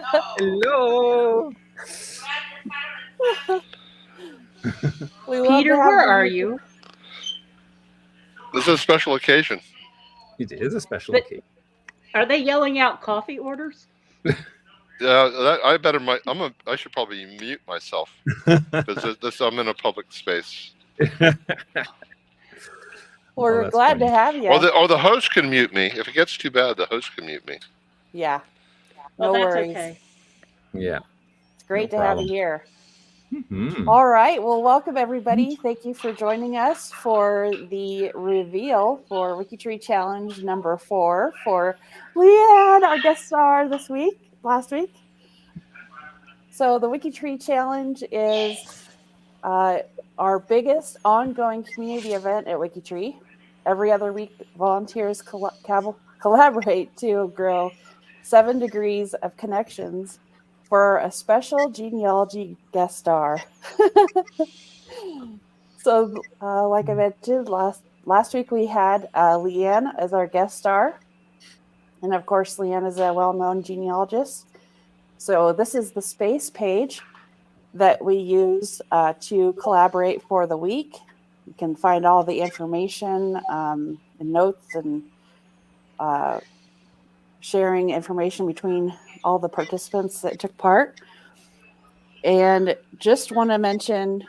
Hello. Peter, where are you? This is a special occasion. It is a special occasion. Are they yelling out coffee orders? Yeah, I should probably mute myself because I'm in a public space. We're glad to have you. Or the host can mute me. If it gets too bad, the host can mute me. Yeah. No that's worries. Okay. Yeah. It's great to have you here. Mm-hmm. All right. Well, welcome everybody. Thank you for joining us for the reveal for WikiTree Challenge number 4 for Lianne, our guest star last week. So the WikiTree Challenge is our biggest ongoing community event at WikiTree. Every other week, volunteers collaborate to grow 7 degrees of connections for a special genealogy guest star. So, like I mentioned, last week we had Lianne as our guest star. And of course, Lianne is a well-known genealogist. So this is the space page that we use to collaborate for the week. You can find all the information and notes and sharing information between all the participants that took part. And just want to mention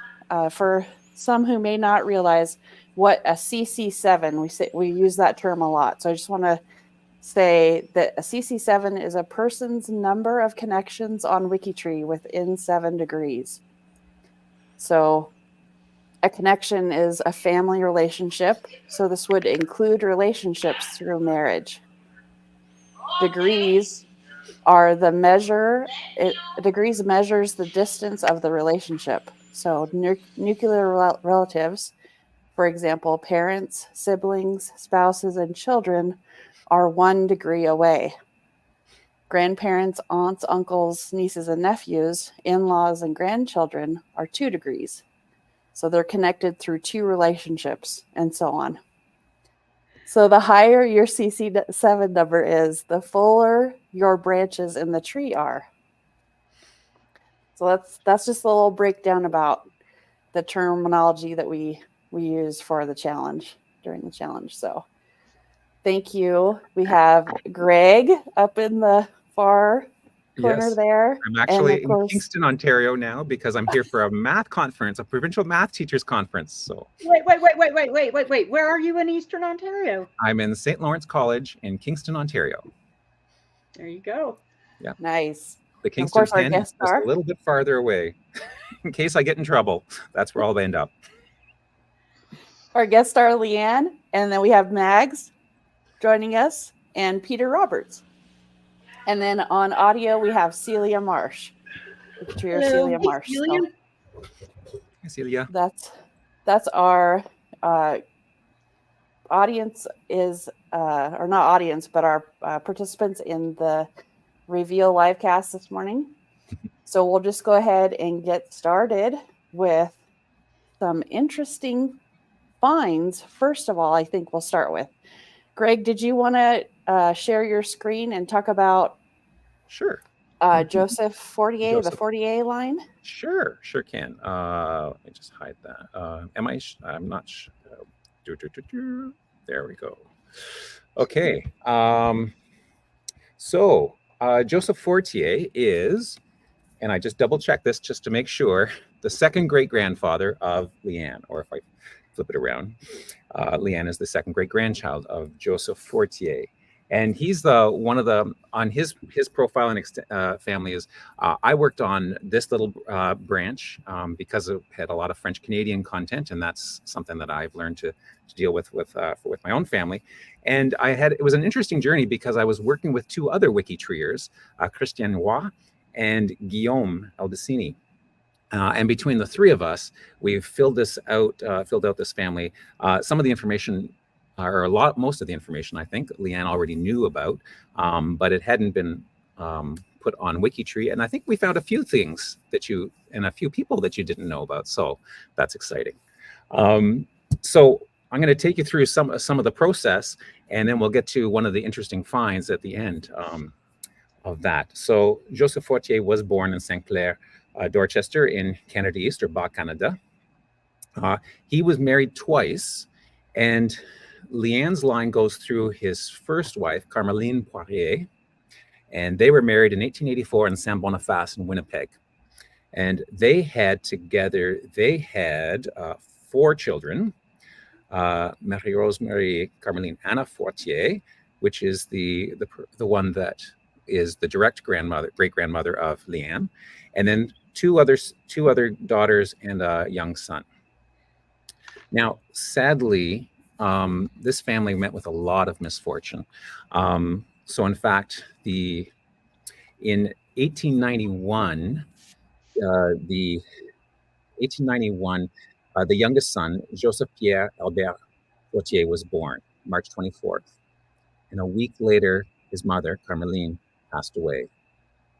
for some who may not realize what a CC7, we use that term a lot. So I just want to say that a CC7 is a person's number of connections on WikiTree within 7 degrees. So a connection is a family relationship. So this would include relationships through marriage. Degrees are the measure. Degrees measures the distance of the relationship. So nuclear relatives, for example, parents, siblings, spouses, and children are 1 degree away. Grandparents, aunts, uncles, nieces, and nephews, in-laws, and grandchildren are 2 degrees. So they're connected through 2 relationships, and so on. So the higher your CC7 number is, the fuller your branches in the tree are. So that's just a little breakdown about the terminology that we use for the challenge, during the challenge. So thank you. We have Greg up in the far corner there. I'm actually in Kingston, Ontario now because I'm here for a math conference, a provincial math teachers conference. So wait. Where are you in Eastern Ontario? I'm in St. Lawrence College in Kingston, Ontario. There you go. Yeah. Nice. The Kingston 10 is just a little bit farther away. In case I get in trouble, that's where I'll end up. Our guest star, Lianne, and then we have Mags joining us, and Peter Roberts. And then on audio, we have Celia Marsh. Celia Marsh. Celia. Hi, Celia. That's our audience is, or not audience, but our participants in the reveal livecast this morning. So we'll just go ahead and get started with some interesting finds. First of all, I think we'll start with Greg. Did you want to share your screen and talk about Joseph Fortier, the Fortier line? Sure can. Let me just hide that. I'm not sure. There we go. Okay. So Joseph Fortier is, and I just double check this just to make sure, the second great grandfather of Lianne, or if I flip it around, Lianne is the second great grandchild of Joseph Fortier. And he's one of the, on his profile and family is, I worked on this little branch because it had a lot of French Canadian content, and that's something that I've learned to deal with my own family. And it was an interesting journey because I was working with 2 other WikiTreeers, Christian Noir and Guillaume Aldecini. And between the 3 of us, we've filled out this family. Some of the information, or most of the information, I think Lianne already knew about, but it hadn't been put on WikiTree. And I think we found a few things and a few people that you didn't know about. So that's exciting. So I'm going to take you through some of the process, and then we'll get to one of the interesting finds at the end. of that. So Joseph Fortier was born in St. Clair, Dorchester in Canada East, or Bas Canada. He was married twice, and Lianne's line goes through his first wife, Carmeline Poirier, and they were married in 1884 in Saint Boniface in Winnipeg. And they had together, 4 children, Marie-Rose Marie Carmeline Anna Fortier, which is the one that is the direct great-grandmother of Lianne, and then two other daughters and a young son. Now, sadly, this family met with a lot of misfortune. So in fact, in 1891, the youngest son, Joseph Pierre Albert Fortier, was born March 24th. And a week later, his mother, Carmeline, passed away.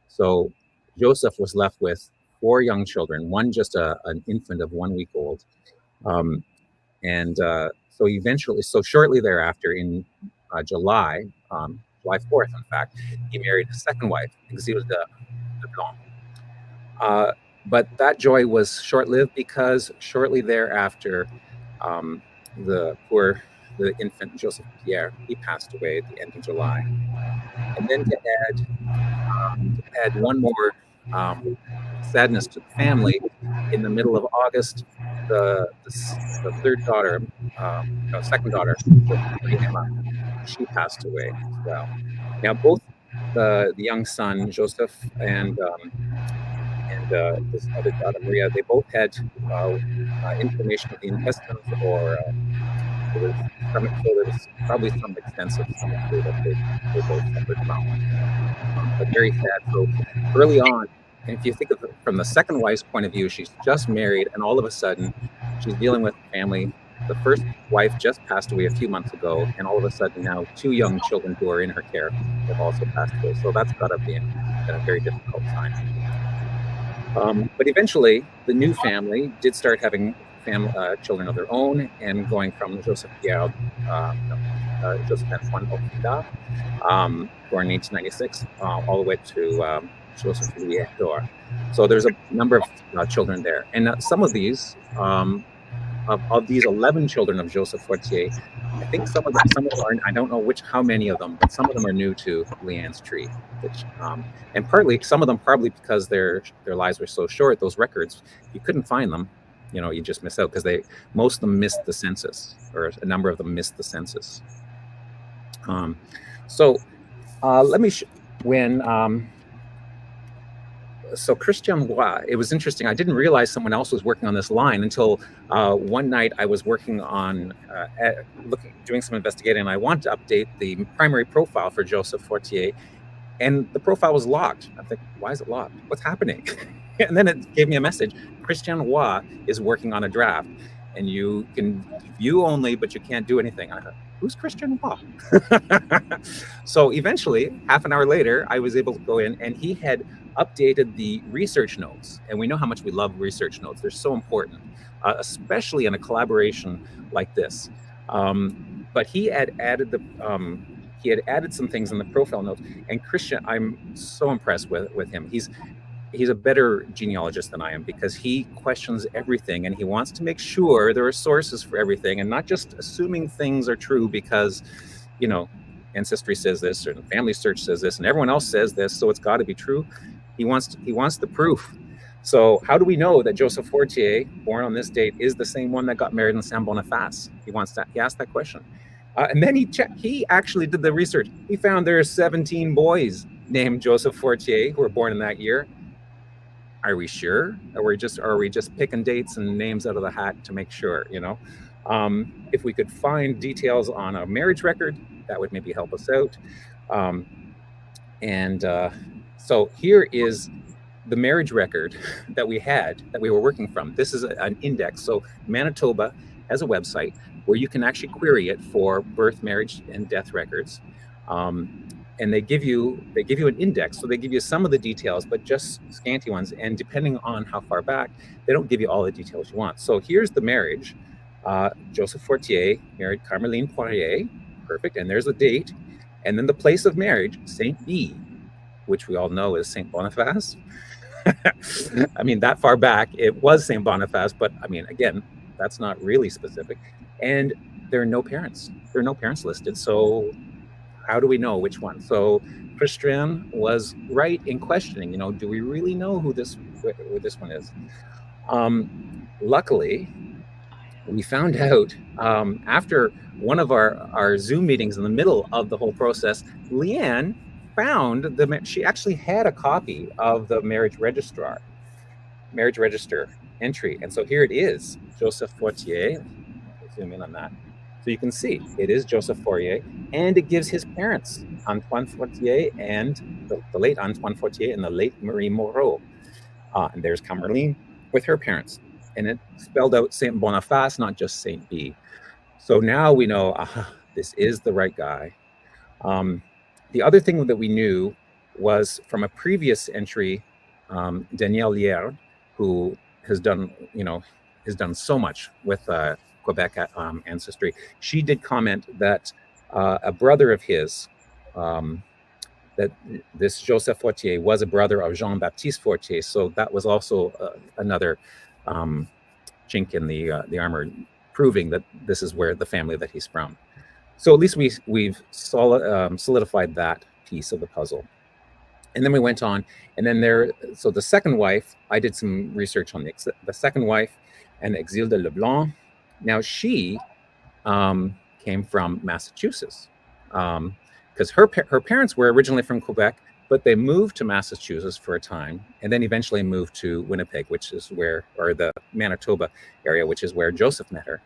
So Joseph was left with 4 young children, one just an infant of 1 week old. So shortly thereafter, in July 4th, in fact, he married his second wife, Exilde de Blanc. But that joy was short-lived, because shortly thereafter, the infant Joseph Pierre, he passed away at the end of July. And then to add one more sadness to the family, in the middle of August, the second daughter, Emma, she passed away as well. Now, both the young son Joseph and this other daughter Maria, they both had inflammation of the intestines, or there was probably some extensive stomach flu that they both suffered from. But very sad. So early on, and if you think of it from the second wife's point of view, she's just married, and all of a sudden she's dealing with family. The first wife just passed away a few months ago, and all of a sudden now 2 young children who are in her care have also passed away. So that's got to be a very difficult time. But eventually, the new family did start having children of their own, and going from Joseph Pierre, Joseph Antoine Oquida, born in 1896, all the way to Joseph Louis Hector. So there's a number of children there, and some of these, of these 11 children of Joseph Fortier, I think some of them are, I don't know how many of them, but some of them are new to Lianne's tree. And partly, some of them probably because their lives were so short, those records, you couldn't find them. You just miss out, because most of them missed the census, or a number of them missed the census. Let me so Christian Roy, it was interesting. I didn't realize someone else was working on this line until one night I was working on doing some investigating, and I wanted to update the primary profile for Joseph Fortier, and the profile was locked. I think, why is it locked? What's happening? And then it gave me a message. Christian Roy is working on a draft, and you can view only, but you can't do anything. I thought, who's Christian Roy? So eventually, half an hour later, I was able to go in, and he had updated the research notes. And we know how much we love research notes. They're so important, especially in a collaboration like this. But he had added some things in the profile notes. And Christian, I'm so impressed with him. He's a better genealogist than I am, because he questions everything, and he wants to make sure there are sources for everything, and not just assuming things are true because, Ancestry says this, or Family Search says this, and everyone else says this, so it's got to be true. He wants the proof. So how do we know that Joseph Fortier, born on this date, is the same one that got married in Saint Boniface? He asked that question. And then he actually did the research. He found there are 17 boys named Joseph Fortier who were born in that year. Are we sure? Or are we just picking dates and names out of the hat to make sure, If we could find details on a marriage record, that would maybe help us out. So here is the marriage record that we were working from. This is an index. So Manitoba has a website where you can actually query it for birth, marriage, and death records. And they give you an index. So they give you some of the details, but just scanty ones. And depending on how far back, they don't give you all the details you want. So here's the marriage. Joseph Fortier married Carmeline Poirier. Perfect. And there's the date. And then the place of marriage, St. B. which we all know is Saint Boniface. I mean, that far back, it was Saint Boniface, but I mean, again, that's not really specific. And there are no parents. There are no parents listed. So how do we know which one? So Christian was right in questioning, you know, do we really know who this one is? Luckily, we found out after one of our Zoom meetings in the middle of the whole process, Lianne found she actually had a copy of the marriage register entry. And so here it is, Joseph Fortier. I'll zoom in on that. So you can see it is Joseph Fortier, and it gives his parents, Antoine Fortier and the late Antoine Fortier and the late Marie Moreau. And there's Camerline with her parents. And it spelled out Saint Boniface, not just Saint B. So now we know, this is the right guy. The other thing that we knew was from a previous entry, Danielle, who has done so much with Quebec ancestry. She did comment that a brother of his, that this Joseph Fortier was a brother of Jean-Baptiste Fortier. So that was also another chink in the armor, proving that this is where the family that he's from. So at least we've solidified that piece of the puzzle. And then we went on, and then so the second wife, I did some research on the second wife, and Exilde Leblanc. Now she came from Massachusetts, because her parents were originally from Quebec, but they moved to Massachusetts for a time, and then eventually moved to Winnipeg, which is or the Manitoba area, which is where Joseph met her.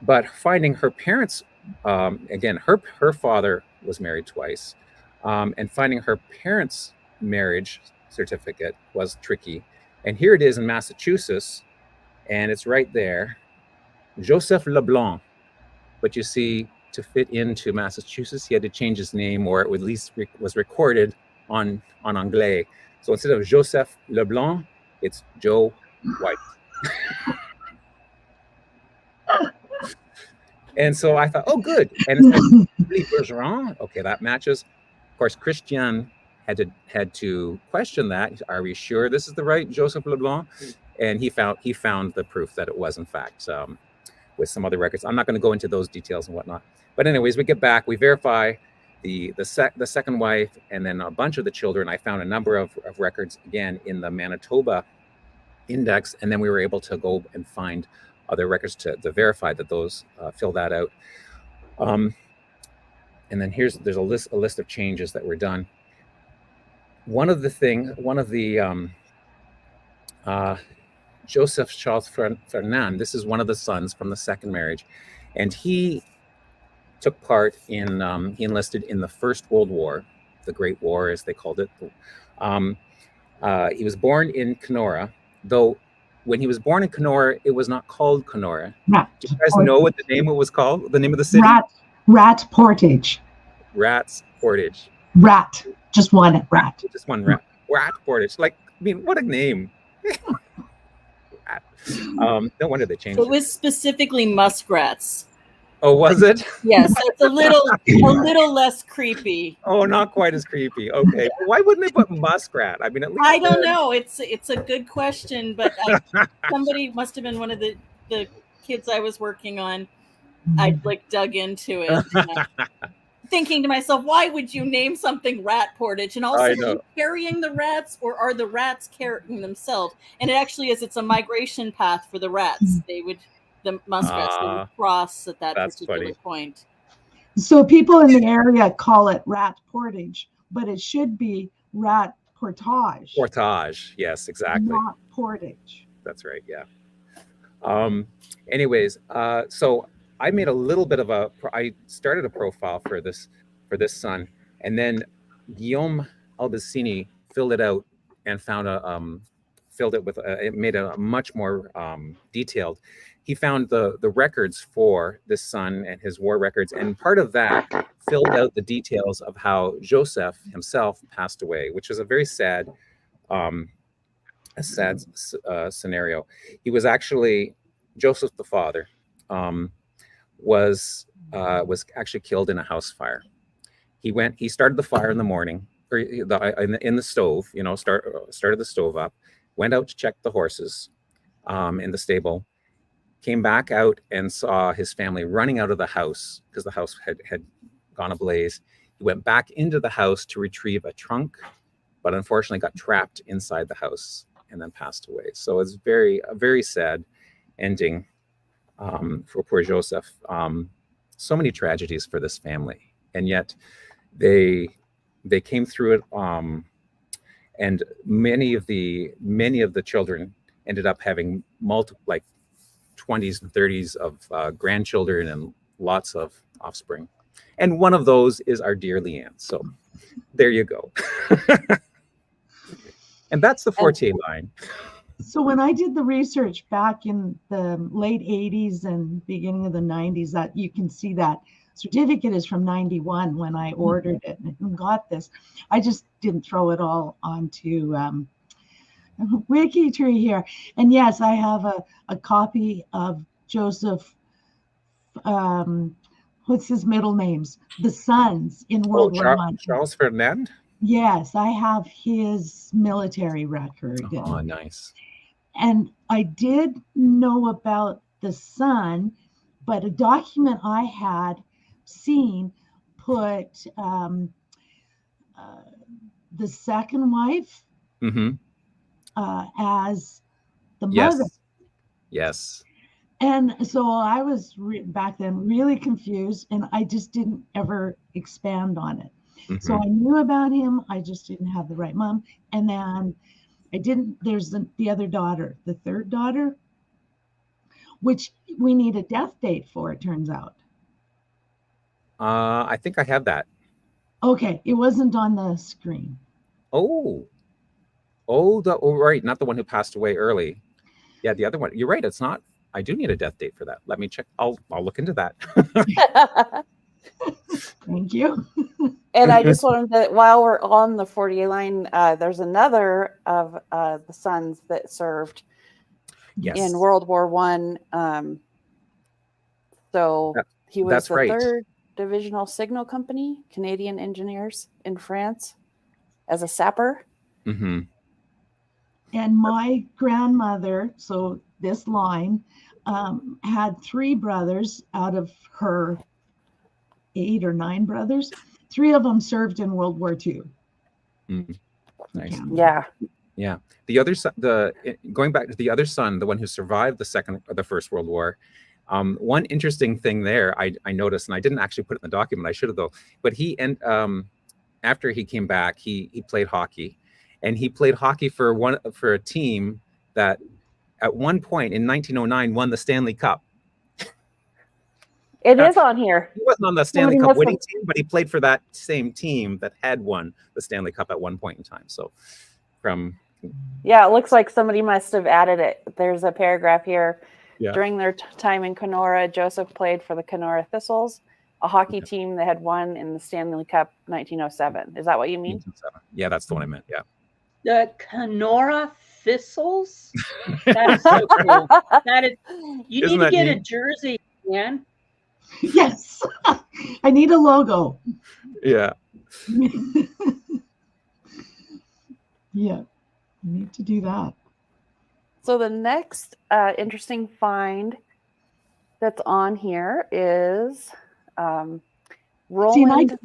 But finding her parents, again, her father was married twice, and finding her parents' marriage certificate was tricky. And here it is in Massachusetts, and it's right there, Joseph Leblanc. But you see, to fit into Massachusetts, he had to change his name, or it at least was recorded on Anglais. So instead of Joseph Leblanc, it's Joe White. And so I thought, oh, good. And it's Bergeron. Okay, that matches. Of course, Christian had to question that. Are we sure this is the right Joseph Leblanc? And he found the proof that it was, in fact, with some other records. I'm not going to go into those details and whatnot. But anyways, we get back, we verify the second wife, and then a bunch of the children. I found a number of records, again, in the Manitoba index, and then we were able to go and find other records to verify that those fill that out. And then there's a list of changes that were done. One of the Joseph Charles Fernand, this is one of the sons from the second marriage, and he took part in, he enlisted in the First World War, the Great War, as they called it. He was born in Kenora, though when he was born in Kenora, it was not called Kenora. Do you guys know what the name was called? The name of the city? Rat Portage. Rat's Portage. Rat. Just one rat. Just one rat. Rat Portage. Like, I mean, what a name. No wonder they changed it. It was specifically muskrats. Oh, was it? Yes, it's a little less creepy. Oh, not quite as creepy. Okay, well, why wouldn't they put muskrat? I mean, at least I don't know. It's a good question, but somebody must have been one of the kids I was working on. I dug into it, thinking to myself, why would you name something Rat Portage? And also, are you carrying the rats, or are the rats carrying themselves? And it actually is. It's a migration path for the rats. The muskrats would cross at that particular point. So people in the area call it Rat Portage, but it should be Rat Portage. Portage, yes, exactly. Not Portage. That's right, yeah. Anyways, so I made a little bit of I started a profile for this son, and then Guillaume Albacini filled it out and found filled it with it made a much more detailed. He found the records for this son and his war records, and part of that filled out the details of how Joseph himself passed away, which is a very sad scenario. He was actually, Joseph the father was actually killed in a house fire. He started the fire in the morning, or in the stove, started the stove up, went out to check the horses in the stable, came back out and saw his family running out of the house because the house had gone ablaze. He went back into the house to retrieve a trunk, but unfortunately got trapped inside the house and then passed away. So it's a very sad ending for poor Joseph. So many tragedies for this family, and yet they came through it. And many of the children ended up having multiple, 20s and 30s of grandchildren and lots of offspring. And one of those is our dear Lianne. So there you go. And that's the Fortier line. So when I did the research back in the late 80s and beginning of the 90s, that you can see that certificate is from 91 when I ordered it and got this. I just didn't throw it all onto WikiTree here. And yes, I have a copy of Joseph, what's his middle names? The sons in World War I. Charles Ferdinand? Yes, I have his military record. Oh, nice. And I did know about the son, but a document I had seen put the second wife as the mother. Yes. And so I was back then really confused, and I just didn't ever expand on it. So I knew about him. I just didn't have the right mom. And then I didn't, there's the other daughter, the third daughter, which we need a death date for, it turns out. I think I have that. Okay, it wasn't on the screen. Oh, right. Not the one who passed away early. Yeah, the other one. You're right. It's not. I do need a death date for that. Let me check. I'll look into that. Thank you. And I just wanted to, while we're on the Fortier line, there's another of the sons that served in World War I. So he was the 3rd Divisional Signal Company, Canadian Engineers in France, as a sapper. And my grandmother, so this line, had 3 brothers out of her 8 or 9 brothers. 3 of them served in World War II. Nice. Yeah. The other son, going back to the other son, the one who survived the First World War. One interesting thing there, I noticed, and I didn't actually put it in the document. I should have though. But after he came back, he played hockey, and he played hockey for a team that at one point in 1909 won the Stanley Cup. It is on here. He wasn't on the Stanley Cup winning team, but he played for that same team that had won the Stanley Cup at one point in time. So yeah, it looks like somebody must have added it. There's a paragraph here. Yeah. During their time in Kenora, Joseph played for the Kenora Thistles, a hockey team that had won in the Stanley Cup 1907. Is that what you mean? Yeah, that's the one I meant. Yeah. The Kenora Thistles? That is so cool. That is, you need to get a jersey, man. Yes. I need a logo. Yeah. Yeah. I need to do that. So the next interesting find that's on here is Roland.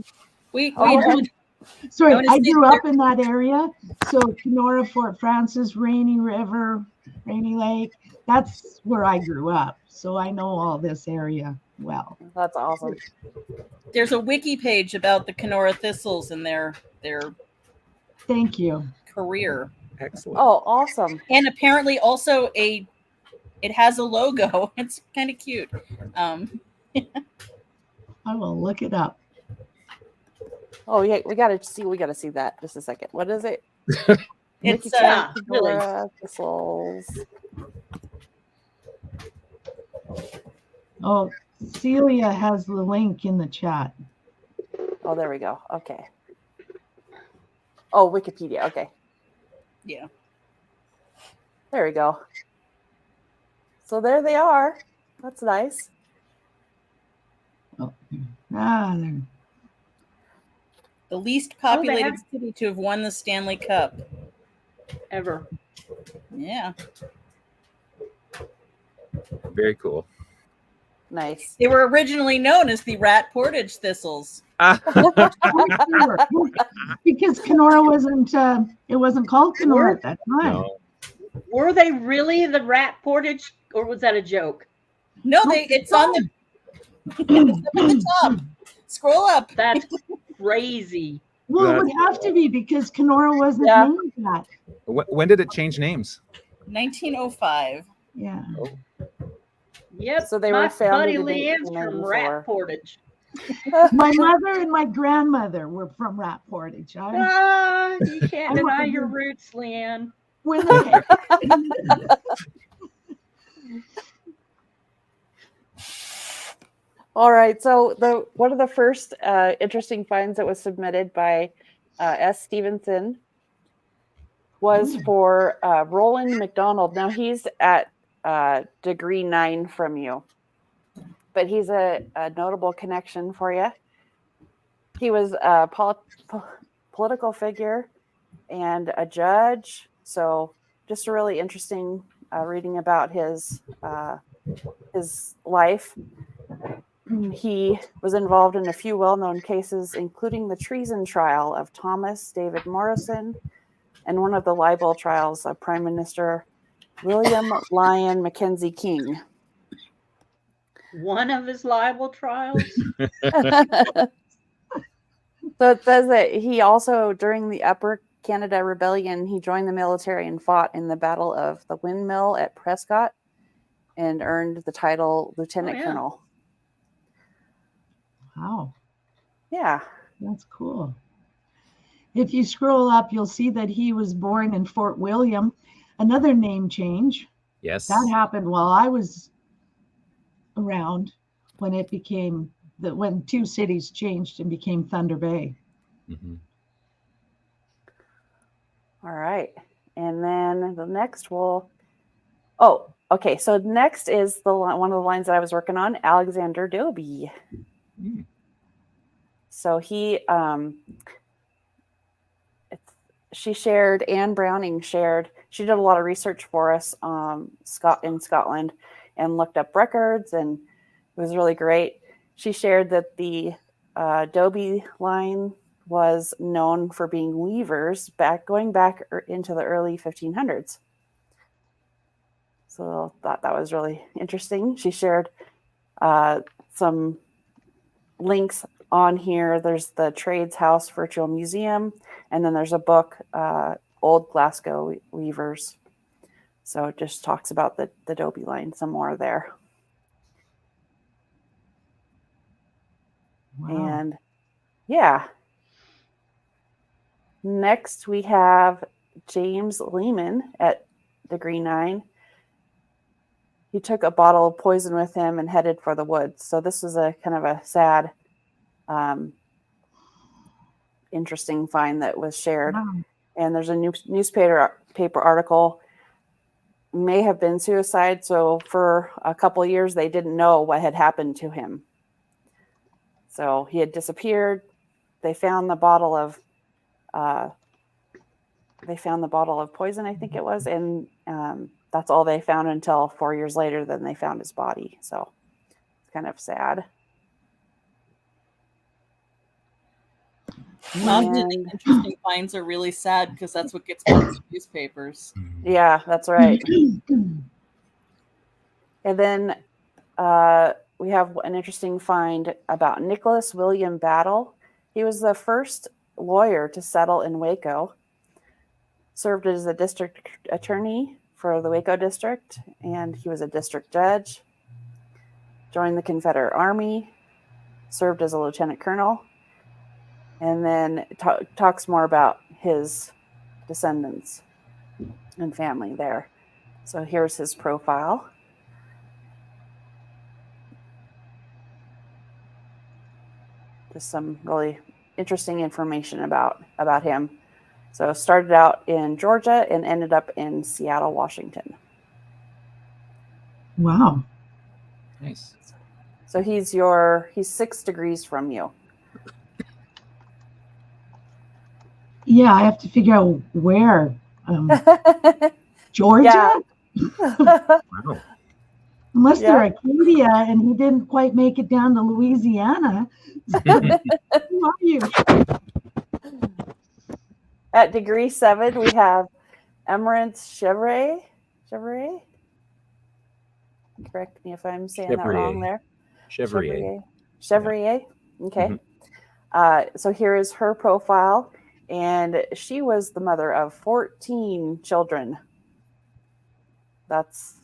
Sorry, I grew up in that area. So Kenora, Fort Francis, Rainy River, Rainy Lake. That's where I grew up. So I know all this area well. That's awesome. There's a wiki page about the Kenora Thistles and their Thank you. career. Excellent. Oh, awesome. And apparently also it has a logo. It's kind of cute. I will look it up. Oh yeah, we gotta see that. Just a second. What is it? It's Kenora Thistles. Oh, Celia has the link in the chat. Oh, there we go. Okay. Oh, Wikipedia. Okay. Yeah. There we go. So there they are. That's nice. Oh, there. The least Oh, they populated have- city to have won the Stanley Cup. Ever. Yeah. Very cool. Nice. They were originally known as the Rat Portage Thistles. Because Kenora wasn't. It wasn't called Kenora at that time. No. Were they really the Rat Portage, or was that a joke? No, it's on the, it's up at the top. Scroll up. That's crazy. Well, it would have to be because Kenora wasn't named that. When did it change names? 1905. Yeah. Yep. So they my were founded buddy in Leanne's from 1894. Rat Portage. My mother and my grandmother were from Rat Portage. You can't deny your roots, Leanne. When they, All right. So one of the first interesting finds that was submitted by S. Stevenson was for Roland McDonald. Now he's at degree 9 from you, but he's a notable connection for you. He was a political figure and a judge. So just a really interesting reading about his life. He was involved in a few well-known cases, including the treason trial of Thomas David Morrison and one of the libel trials of Prime Minister William Lyon Mackenzie King. One of his libel trials. So it says that he also, during the Upper Canada Rebellion, he joined the military and fought in the Battle of the Windmill at Prescott and earned the title Lieutenant Colonel. wow, Yeah. that's cool. If you scroll up, you'll see that he was born in Fort William. Another name change. Yes. That happened while I was around when it became when two cities changed and became Thunder Bay. Mm-hmm. All right. And then the next okay. So next is one of the lines that I was working on, Alexander Dobie. Mm. So she shared, Anne Browning shared, she did a lot of research for us in Scotland and looked up records, and it was really great. She shared that the Dobie line was known for being weavers going back into the early 1500s. So I thought that was really interesting. She shared some links on here. There's the Trades House Virtual Museum, and then there's a book, Old Glasgow Weavers. So it just talks about the Dobie line some more there. Wow. And yeah. Next we have James Lehman at degree 9. He took a bottle of poison with him and headed for the woods. So this is a kind of a sad, interesting find that was shared. Wow. And there's a newspaper article, may have been suicide. So for a couple of years, they didn't know what had happened to him. So he had disappeared. They found the bottle of poison, I think it was, and that's all they found until 4 years later. Then they found his body. So it's kind of sad. Often interesting finds are really sad because that's what gets put in newspapers. Yeah, that's right. And then we have an interesting find about Nicholas William Battle. He was the first lawyer to settle in Waco, served as a district attorney for the Waco district, and he was a district judge, joined the Confederate Army, served as a lieutenant colonel, and then talks more about his descendants and family there. So here's his profile. Just some really interesting information about him. So started out in Georgia and ended up in Seattle, Washington. Wow. Nice. So he's 6 degrees from you. Yeah, I have to figure out where. Georgia? Wow. Unless Yeah. they're Acadia and he didn't quite make it down to Louisiana. Who are you? At degree 7, we have Emerence Chevrier. Correct me if I'm saying that wrong there. Chevrier. Chevrier. Okay. Mhm. So here is her profile, and she was the mother of 14 children. That's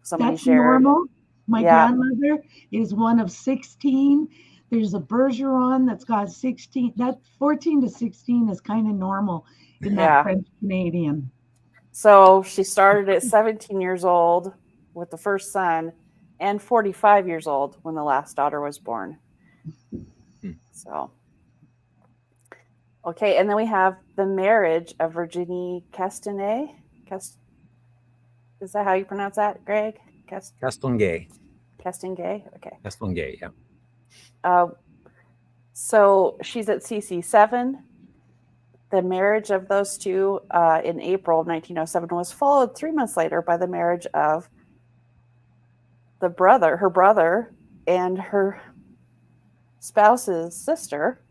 somebody That's shared. normal. My Yeah. grandmother is one of 16. There's a Bergeron that's got 16. That 14 to 16 is kind of normal in that Yeah. French Canadian. So she started at 17 years old with the first son and 45 years old when the last daughter was born. So, okay. And then we have the marriage of Virginie Castanet. Is that how you pronounce that, Greg? Castonguay. Castonguay? Okay. Castonguay, yeah. So she's at CC7. The marriage of those two in April of 1907 was followed 3 months later by the marriage of her brother, and her spouse's sister.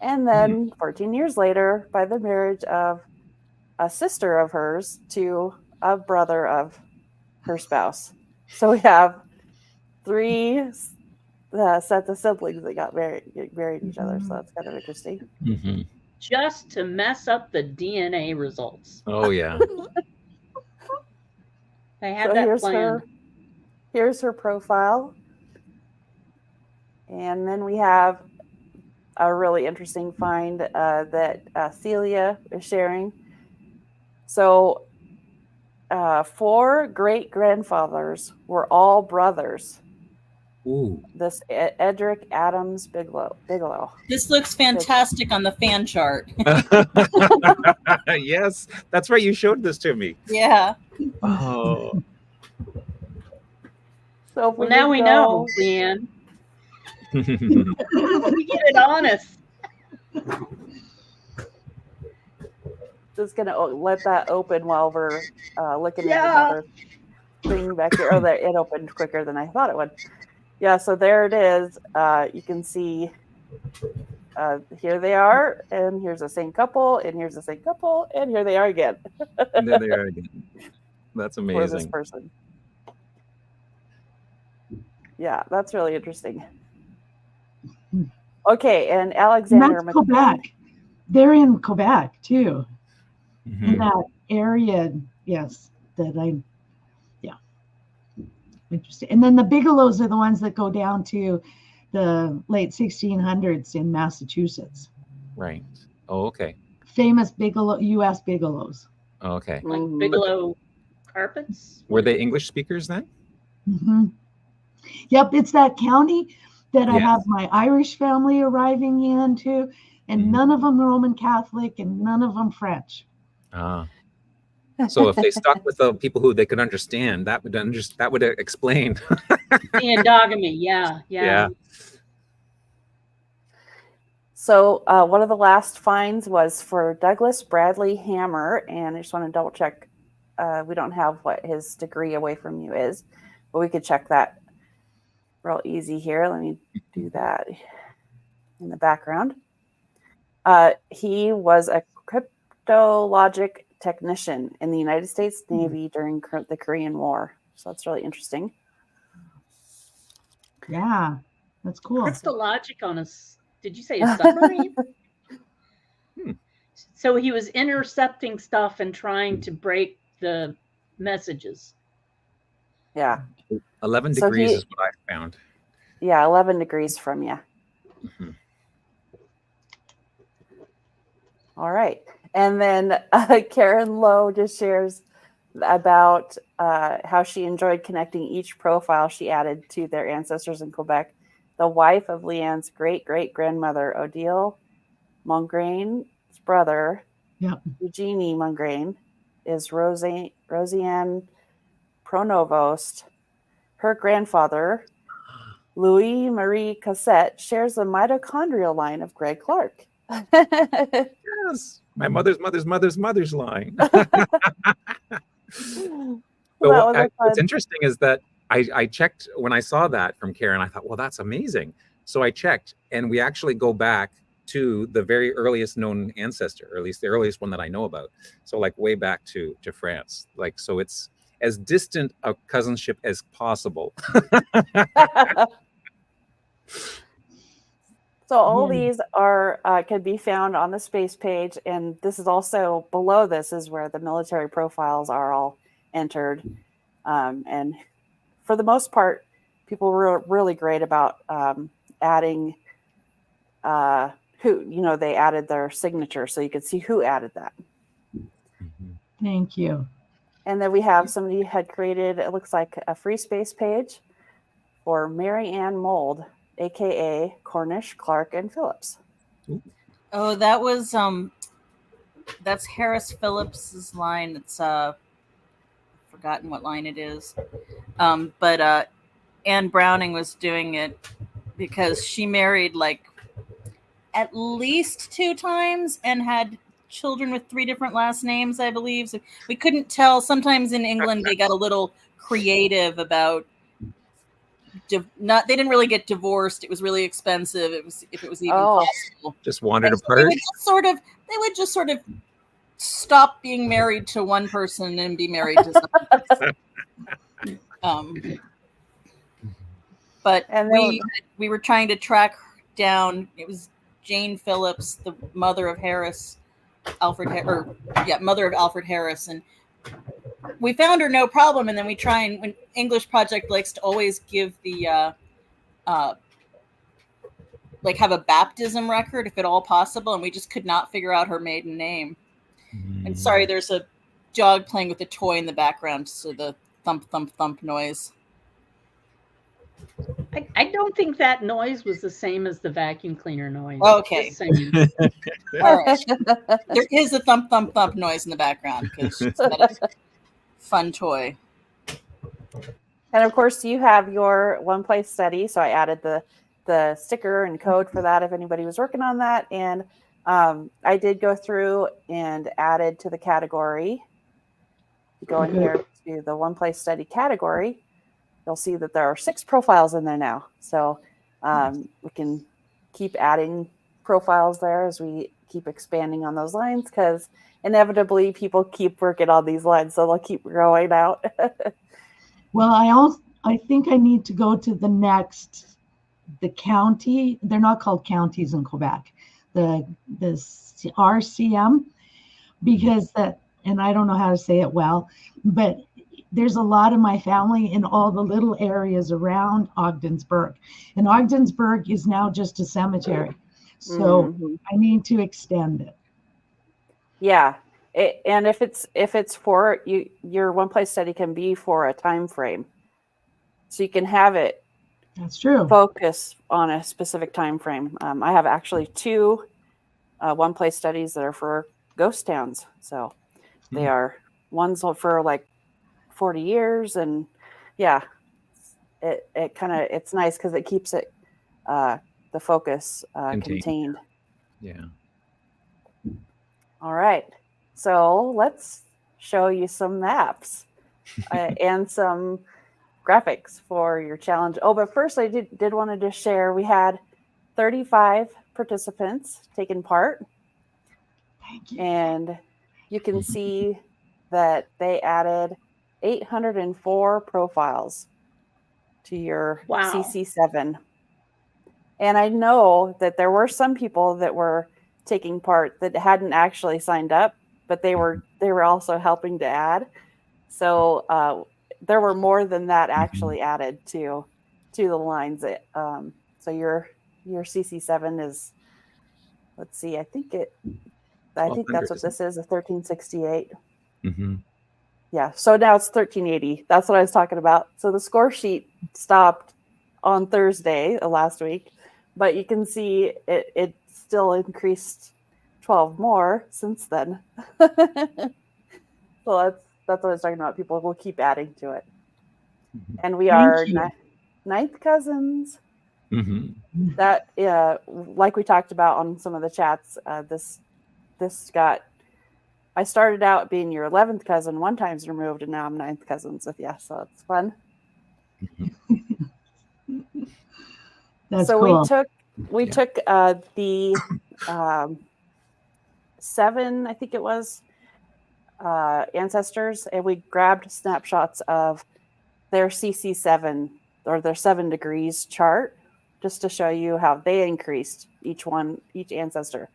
And then 14 years later by the marriage of a sister of hers to a brother of her spouse. So we have 3 sets of siblings that got married each other. So that's kind of interesting. Mm-hmm. Just to mess up the DNA results. Oh, yeah. I had that planned. Here's her profile. And then we have a really interesting find that Celia is sharing. So 4 great-grandfathers were all brothers. Ooh. This Edric Adams Bigelow. This looks fantastic on the fan chart. Yes, that's right. You showed this to me. Yeah. Oh. So Well, now we know, Lianne. We get it honest. Just gonna let that open while we're looking at another thing back here. Oh, there, it opened quicker than I thought it would. Yeah, so there it is. You can see here they are, and here's the same couple, and here's the same couple, and here they are again. And there they are again. That's For this amazing. person. Yeah, that's really interesting. Okay, and Alexander. And that's Quebec. They're in Quebec too. Mhm. In that area, yes. Interesting. And then the Bigelows are the ones that go down to the late 1600s in Massachusetts. Right. Oh, okay. Famous U.S. Bigelows. Oh, okay. Like Bigelow carpets? Were they English speakers then? Mm-hmm. Yep, it's that county that I Yes. have my Irish family arriving into, and none of them Roman Catholic and none of them French. So if they stuck with the people who they could understand, that would explain. The endogamy, yeah. So one of the last finds was for Douglas Bradley Hammer, and I just want to double check. We don't have what his degree away from you is, but we could check that real easy here. Let me do that in the background. He was a cryptologic technician in the United States Navy during the Korean War. So that's really interesting. Yeah, that's cool. Crystalogic on did you say a submarine? So he was intercepting stuff and trying to break the messages. Yeah. 11 degrees is what I found. Yeah, 11 degrees from you. Mm-hmm. All right. And then Karen Lowe just shares about how she enjoyed connecting each profile she added to their ancestors in Quebec. The wife of Lianne's great-great-grandmother, Odile Mongraine's brother, Eugenie Mongraine, is Rosiane Pronovost. Her grandfather, Louis Marie Cassette, shares the mitochondrial line of Greg Clark. Yes, my mother's mother's line. Well, that was a What's fun. interesting is that I checked when I saw that from Karen. I thought, well, that's amazing. So I checked, and we actually go back to the very earliest known ancestor, or at least the earliest one that I know about. So like way back to France. Like, so it's as distant a cousinship as possible. So all these are can be found on the space page, and this is also below. This is where the military profiles are all entered, and for the most part, people were really great about adding who they added their signature, so you could see who added that. Thank you. And then we have somebody had created, it looks like a free space page for Mary Ann Mold, aka Cornish, Clark, and Phillips. Oh, that was that's Harris Phillips's line. It's forgotten what line it is. But Anne Browning was doing it because she married like at least 2 times and had children with 3 different last names, I believe. So we couldn't tell. Sometimes in England they got a little creative about they didn't really get divorced. It was really expensive. It was, if it was even possible. Just wandered And so apart. they would just sort of stop being married to one person and be married to someone. But we were trying to track down. It was Jane Phillips, the mother of mother of Alfred Harris, and we found her no problem. And then we try and when English Project likes to always give the like have a baptism record if at all possible, and we just could not figure out her maiden name. And sorry, there's a dog playing with a toy in the background, so the thump thump thump noise. I don't think that noise was the same as the vacuum cleaner noise. Okay. All right. There is a thump thump thump noise in the background because she's got a fun toy. And of course, you have your one place study. So I added the sticker and code for that if anybody was working on that. And I did go through and added to the category. You go in here to the one place study category. You'll see that there are 6 profiles in there now. So we can keep adding profiles there as we keep expanding on those lines, because inevitably people keep working on these lines, so they'll keep growing out. Well, I think I need to go to the county. They're not called counties in Quebec. The RCM, because and I don't know how to say it well, but there's a lot of my family in all the little areas around Ogdensburg. And Ogdensburg is now just a cemetery. So I need to extend it. Yeah. And if it's for you, your one place study can be for a time frame. So you can have it. That's true. Focus on a specific time frame. I have actually 2 one place studies that are for ghost towns. So they are one's for like 40 years, and it kind of, it's nice because it keeps it the focus contained. Yeah. All right, so let's show you some maps and some graphics for your challenge. Oh, but first I did want to just share, we had 35 participants taking part. Thank you. And you can see that they added 804 profiles to your CC7. And I know that there were some people that were taking part that hadn't actually signed up, but they were also helping to add. So there were more than that actually added to the lines. So your CC7 is, let's see, I think that's what this is, a 1368. Yeah, so now it's 1380. That's what I was talking about. So the score sheet stopped on Thursday last week, but you can see it still increased 12 more since then. So that's what I was talking about. People will keep adding to it. And we are ninth cousins. That, like we talked about on some of the chats, this got. I started out being your 11th cousin, one times removed, and now I'm 9th cousins with you. So it's fun. That's so cool. we took the 7, I think it was, ancestors, and we grabbed snapshots of their CC7 or their 7 degrees chart, just to show you how they increased each ancestor.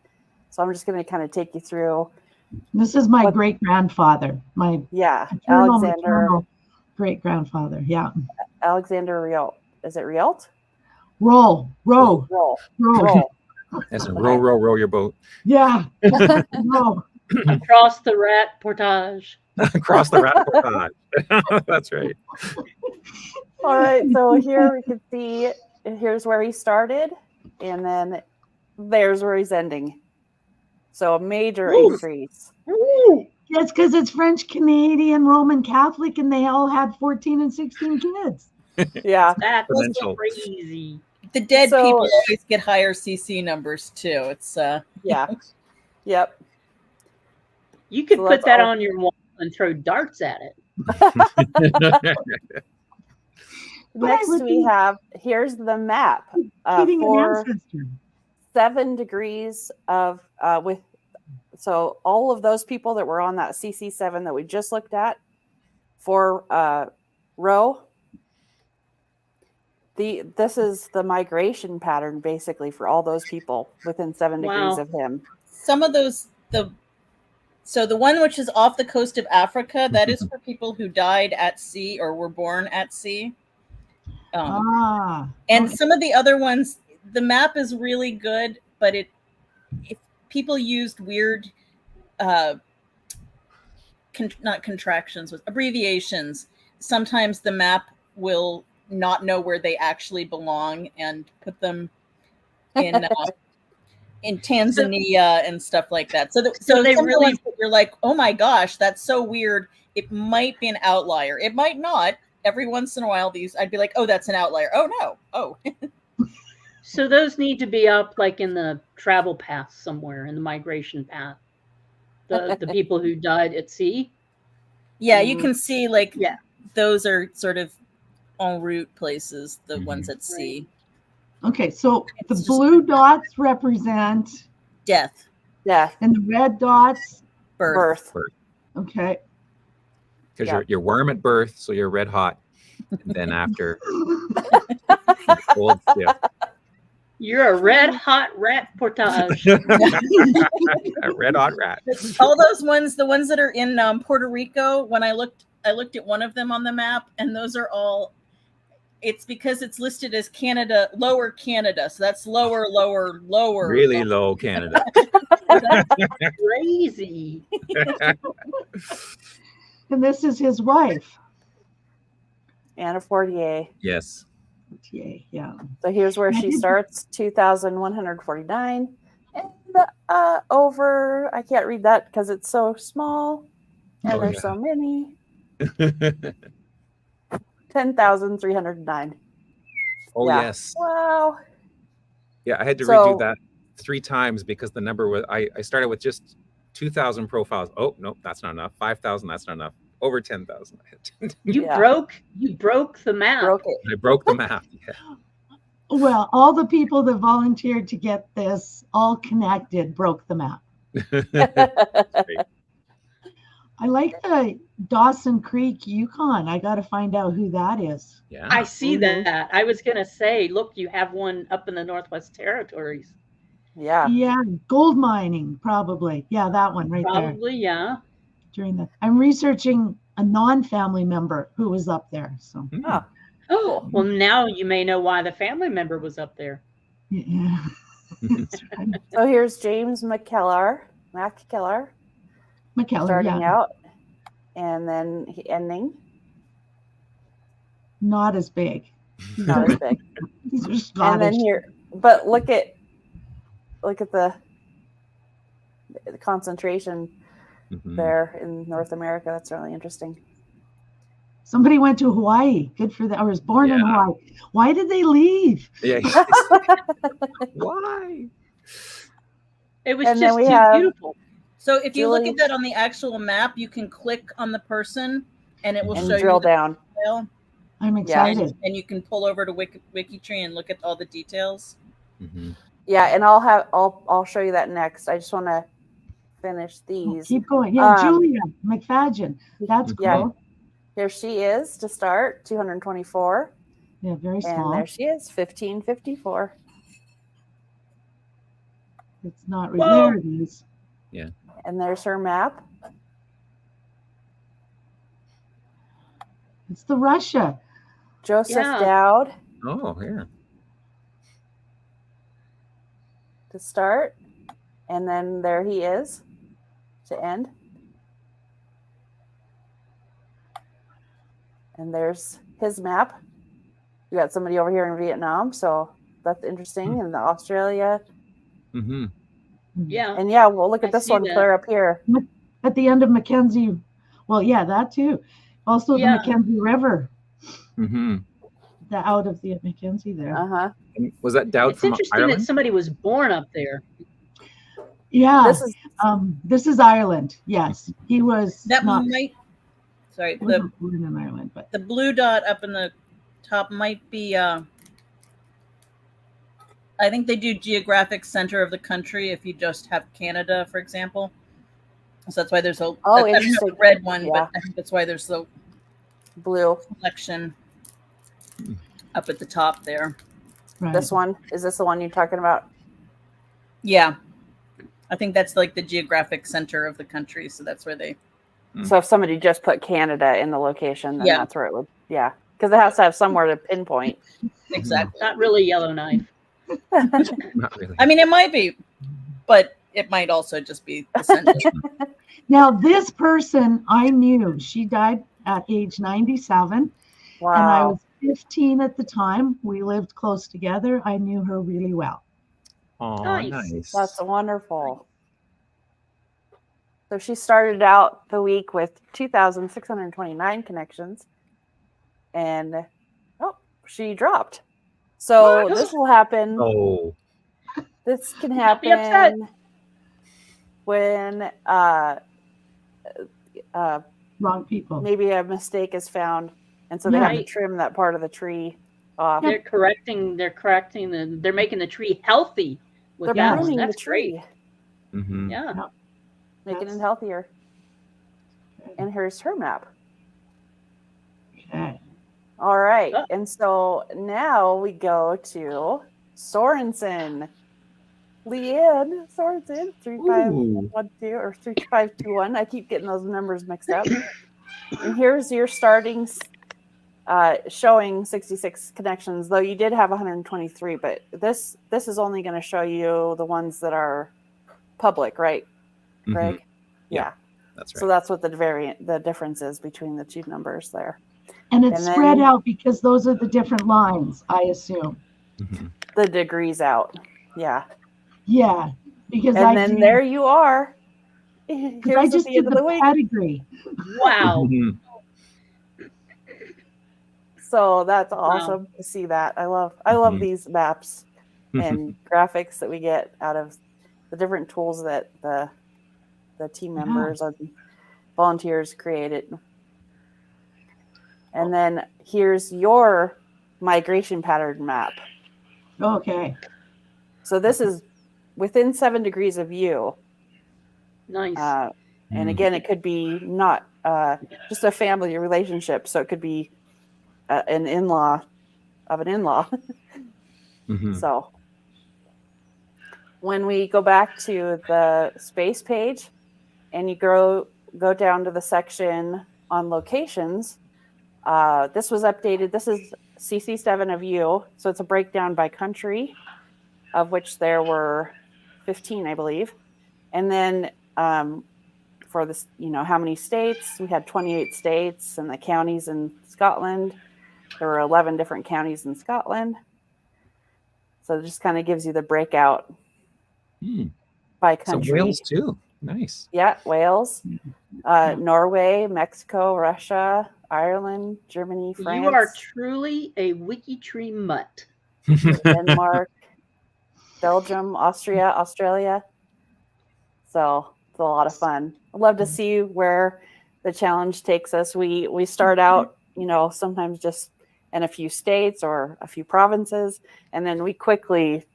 So I'm just going to kind of take you through. This is my great-grandfather, my Alexander great-grandfather. Yeah. Alexander Rialt. Is it Rialt? Roll. As in row your boat. Yeah. Roll. Across the rat portage. Across the rat portage. That's right. All right. So here we can see, here's where he started, and then there's where he's ending. So a major increase. That's because it's French, Canadian, Roman Catholic, and they all had 14 and 16 kids. Yeah. That's crazy. The dead people always get higher CC numbers too. It's yeah. Yep. You could put that on your wall and throw darts at it. Next we have, here's the map for 7 degrees of so all of those people that were on that CC7 that we just looked at for row. This is the migration pattern basically for all those people within 7 degrees of him. Some of those, so the one which is off the coast of Africa, that is for people who died at sea or were born at sea. And some of the other ones, the map is really good, but if people used weird, not contractions, abbreviations, sometimes the map will not know where they actually belong and put them in in Tanzania and stuff like that. So they really, you're like, oh my gosh, that's so weird. It might be an outlier. It might not. Every once in a while, I'd be like, oh, that's an outlier. Oh no. Oh. So those need to be up like in the travel path somewhere, in the migration path. The people who died at sea. Yeah, you can see those are sort of en route places, the ones at sea. Okay, so the blue dots represent death. And the red dots birth. Okay. Because you're worm at birth, so you're red hot. And then after cold, you're a red hot rat portage. A red hot rat. All those ones, the ones that are in Puerto Rico, when I looked at one of them on the map, and those are all, it's because it's listed as Canada, lower Canada. So that's lower. Really low Canada. That's crazy. And this is his wife. Anna Fortier. Yes. Yeah. So here's where she starts, 2,149. And over, I can't read that because it's so small. And there's so many. 10,309. Oh, yes. Wow. Yeah, I had to redo that 3 times because the number was, I started with just 2,000 profiles. Oh, nope, that's not enough. 5,000, that's not enough. Over 10,000. You broke the map. I broke the map. Yeah. Well, all the people that volunteered to get this all connected broke the map. I like the Dawson Creek, Yukon. I got to find out who that is. Yeah, I see that. I was going to say, look, you have one up in the Northwest Territories. Yeah. Yeah, gold mining, probably. Yeah, that one right there. Probably, yeah. I'm researching a non-family member who was up there. So. Oh, well, now you may know why the family member was up there. Yeah. So here's James McKellar, starting out, and then ending. Not as big. Not as big. These are Scottish. And then here, but look at the concentration there in North America. That's really interesting. Somebody went to Hawaii. Good for them. Or was born in Yeah. Hawaii. Why did they leave? Yeah. Why? It was And then just we too have beautiful. So if you look Julie- at that on the actual map, you can click on the person and it will and show drill you the down. detail. I'm excited. And you can pull over to WikiTree and look at all the details. Mm-hmm. Yeah, and I'll show you that next. I just want to finish these. Keep going. Yeah, Um, Julia McFadgen. That's Yeah. cool. Here she is to start, 224. Yeah, very And small. there she is, 1554. It's not Whoa. there. It is. And there's her map. It's the Russia. Joseph Yeah. Dowd Oh, yeah. to start. And then there he is to end. And there's his map. We got somebody over here in Vietnam, so that's interesting. And Australia. Mm-hmm. Yeah. And yeah, we'll look at I this see one that. clear up here. At the end of Mackenzie. Well, yeah, that too. Also Yeah. the Mackenzie River. Mm-hmm. The out of the Mackenzie there. Uh-huh. And was that Dowd It's from interesting Ireland? that somebody was born up there. Yeah. This is This is Ireland. Yes. He was That not might, sorry, he wasn't born in Ireland, but the blue dot up in the top might be, I think they do geographic center of the country if you just have Canada, for example. So that's why there's a, Oh, I don't have interesting. the red one, Yeah. but I think that's why there's the blue. selection up at the top there. right. This one. Is this the one you're talking about? Yeah. I think that's like the geographic center of the country. So that's where they, So if somebody just put Canada in the location, then Yeah. that's where it would. Yeah. Because it has to have somewhere to pinpoint. exactly. Not really Yellowknife. Not really. I mean, it might be, but it might also just be the center. Now this person I knew. She died at age 97. Wow. And I was 15 at the time. We lived close together. I knew her really well. Oh, Nice. nice. That's wonderful. So she started out the week with 2,629 connections. And she dropped. So What? this will happen. Oh. This can Don't be upset. happen when Wrong people. maybe a mistake is found. And so they have to Right. trim that part of the tree off. They're correcting they're making the tree healthy with They're that one. pruning the That's tree, great. Mm-hmm. Yeah. making it That's- healthier. And here's her map. Okay. All right. Oh. And so now we go to Sorensen. Leanne Sorensen, 3512 or 3521. I keep getting those numbers mixed up. And here's your starting showing 66 connections, though you did have 123, but this is only going to show you the ones that are public, right, Greg? Mm-hmm. Yeah. That's right. So that's what the difference is between the two numbers there. And it's And spread then- out because those are the different lines, I assume. Mm-hmm. The degrees out. Yeah. Yeah. Because And then there you are. because Here's I at just the did end of the the week. pedigree. Wow. Mhm. So that's awesome to see that. I love Mhm. these maps and graphics that we get out of the different tools that the team members and volunteers created. And then here's your migration pattern map. Okay. So this is within 7 degrees of you. Nice. And again, it could be not just a family relationship. So it could be an in-law of an in-law. Mhm. So when we go back to the space page and you go down to the section on locations, this was updated. This is CC7 of you. So it's a breakdown by country, of which there were 15, I believe. And then for this, how many states? We had 28 states, and the counties in Scotland. There were 11 different counties in Scotland. So it just kind of gives you the breakout by So country. Wales too. Nice. Yeah, Wales, Norway, Mexico, Russia, Ireland, Germany, France, You are truly a WikiTree mutt. Denmark, Belgium, Austria, Australia. So it's a lot of fun. I'd love to see where the challenge takes us. We start out, sometimes just in a few states or a few provinces, and then we quickly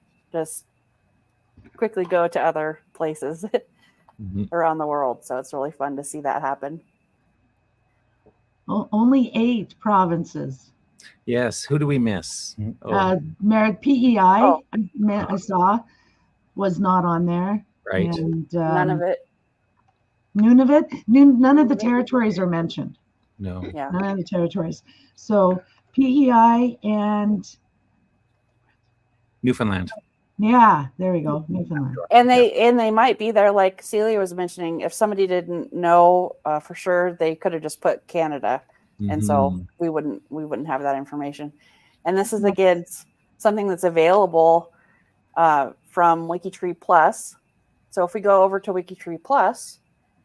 go to other places around the world. So it's really fun to see that happen. Only 8 provinces. Yes. Who do we miss? PEI, Oh. I saw, was not on there. Right. And None of it. Nunavut, none of the territories are mentioned. No. Yeah. None of the territories. So PEI and Newfoundland. yeah, there we go, Newfoundland. And they might be there, like Celia was mentioning. If somebody didn't know for sure, they could have just put Canada, and so we wouldn't have that information. And this is again something that's available from WikiTree Plus. So if we go over to WikiTree Plus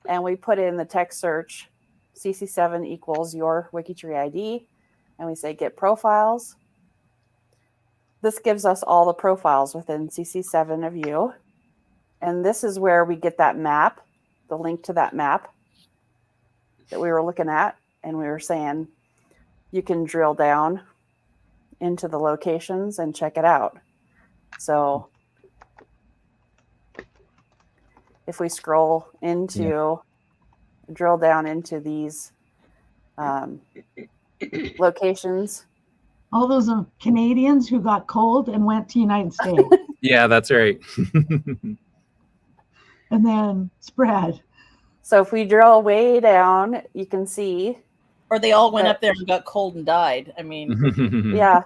and we put in the text search CC7 equals your WikiTree ID, and we say get profiles, this gives us all the profiles within CC7 of you. And this is where we get that map, the link to that map that we were looking at. And we were saying you can drill down into the locations and check it out. So if we scroll into, drill down into these locations. All those Canadians who got cold and went to United States. Yeah, that's right. And then spread. So if we drill way down, you can see. Or they all went up there and got cold and died. I mean, Yeah.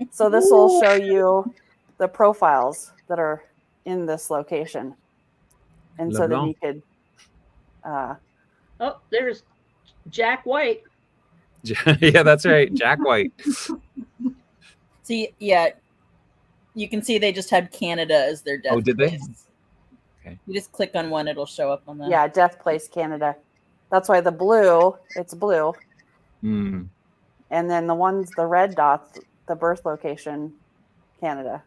So this will show you the profiles that are in this location. And so then you could. Oh, there's Jack White. Yeah, that's right. Jack White. see, yeah, you can see they just had Canada as their death. Oh, did they? place. Okay. You just click on one, it'll show up on the. Yeah, Death Place Canada. That's why the blue, it's blue. Mm. And then the red dots, the birth location, Canada.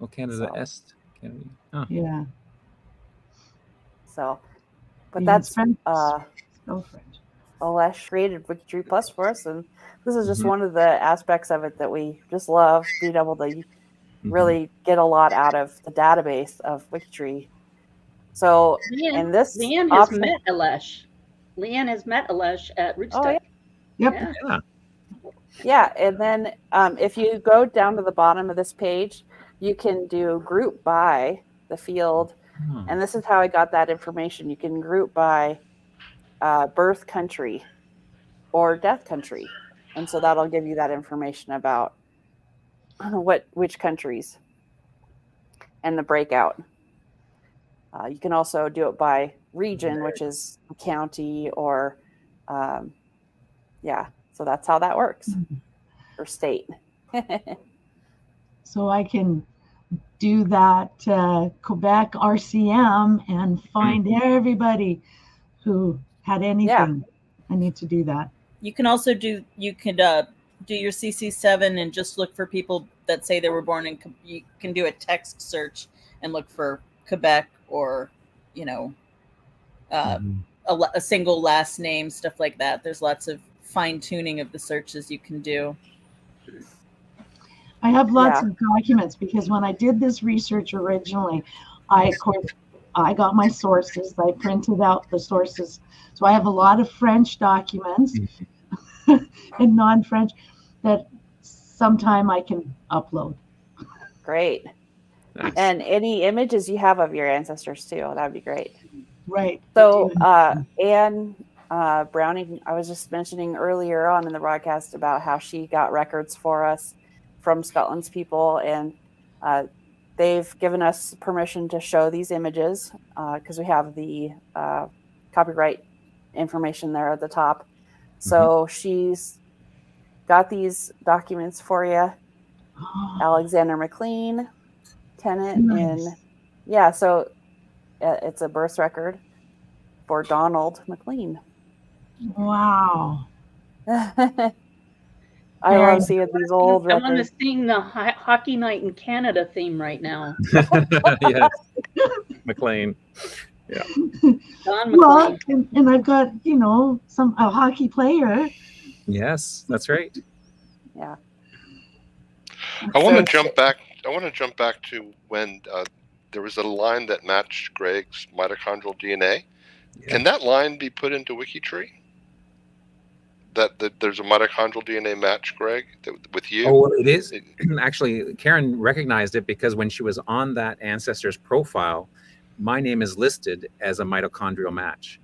Oh, Canada So. Est. Canada. Oh. Yeah. So, but Yeah, that's French. Alesh created WikiTree Plus for us, and this is just Mhm. one of the aspects of it that we just love, being able to really get a lot out of the database of WikiTree. So, and this Lianne has met Alesh. Lianne has met Alesh at Rootstock. Oh, yeah. Yep. Yeah. Yeah, and then if you go down to the bottom of this page, you can do group by the field. Oh. And this is how I got that information. You can group by birth country or death country. And so that'll give you that information about which countries and the breakout. You can also do it by region, which is county or, so that's how that works, or state. So I can do that Quebec RCM and find everybody who had anything. I need to do that. You can also do your CC7 and just look for people that say they were born in. You can do a text search and look for Quebec or, a single last name, stuff like that. There's lots of fine tuning of the searches you can do. I have lots of documents because when I did this research originally, I got my sources. I printed out the sources. So I have a lot of French documents and non-French that sometime I can upload. Great. Nice. And any images you have of your ancestors too, that'd be great. Right. So Anne Browning, I was just mentioning earlier on in the broadcast about how she got records for us from Scotland's people, and they've given us permission to show these images because we have the copyright information there at the top. So she's got these documents for you. Alexander McLean, tenant in, so it's a birth record for Donald McLean. Wow. I Very love seeing these old I want to records. sing the Hockey Night in Canada theme right now. Yes, McLean. Don Well, McLean. and I've got, a hockey player. Yes, that's right. Yeah. I want to So- jump back. I want to jump back to when there was a line that matched Greg's mitochondrial DNA. Yeah. Can that line be put into WikiTree? That there's a mitochondrial DNA match, Greg, with you? Oh, well, it is. Actually, Karen recognized it because when she was on that Ancestors profile, my name is listed as a mitochondrial match.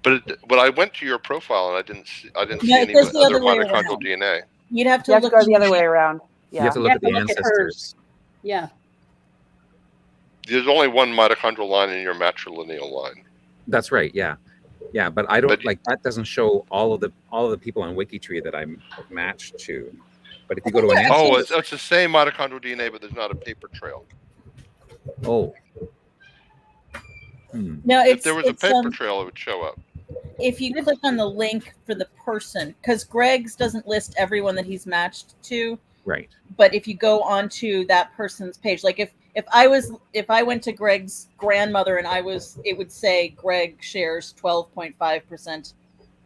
But I went to your profile and I didn't see No, it any goes the other other way mitochondrial around. DNA. You'd have to You have to look go the in other way around. You Yeah. have to You look have at to the look at hers. Ancestors. Yeah. There's only one mitochondrial line in your matrilineal line. That's right. Yeah, yeah. But I don't But- like that. Doesn't show all of the people on WikiTree that I'm matched to. But if you go to an think they're Oh, ancestor, it's the same mitochondrial DNA, but there's not a paper trail. oh, No, If it's there was a it's, paper trail, it would show up. if you click on the link for the person, because Greg's doesn't list everyone that he's matched to, right. but if you go onto that person's page, like if I went to Greg's grandmother and it would say Greg shares 12.5%